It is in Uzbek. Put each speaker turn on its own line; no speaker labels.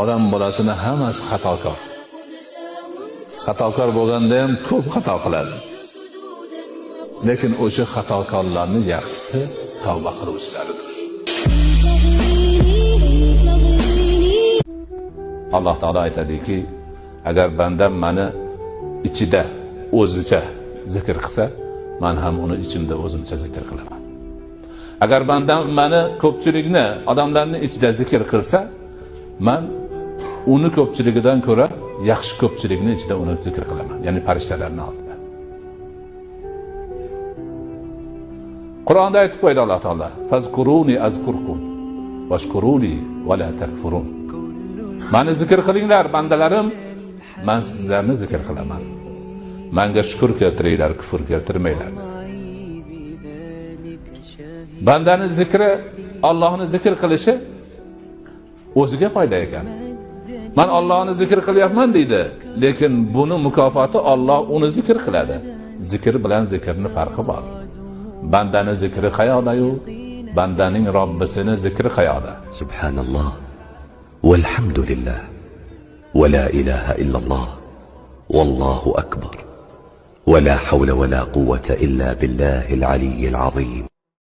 odam bolasini hammasi xatokor. Xatokor bo'lganda ham ko'p xato qiladi. Lekin o'sha xatokorlarning yaxshisi tavba qiluvchilaridir. Alloh taolo aytadiki, agar bandam meni ichida o'zicha zikr qilsa, men ham uni ichimda o'zimcha zikr qilaman. Agar bandam meni ko'pchilikni odamlarning ichida zikr qilsa, men uni ko'pchiligidan ko'ra yaxshi ko'pchilikni ichida uni zikr qilaman, ya'ni farishtalarning oldida. Qur'onda aytib qo'ydi Alloh taolo: "Fazkuruni azkurkum washkuruli va la takfurun." Meni zikr qilinglar bandalarim, men sizlarni zikr qilaman. Menga shukr keltiringlar, kufr keltirmanglar. Bandaning zikri, Allohni zikr qilishi o'ziga foyda ekan. Men Allohni zikr qilyapman deydi, lekin buni mukofoti Alloh uni zikr qiladi. Zikr bilan zikrning farqi bor. Bandaning zikri qayoqda-yu, bandaning Robbisini zikri qayoqda?
Subhanalloh walhamdulillah wa la ilaha illalloh wallohu akbar wa la hawla wa la quwwata illa billahil aliyyil azim.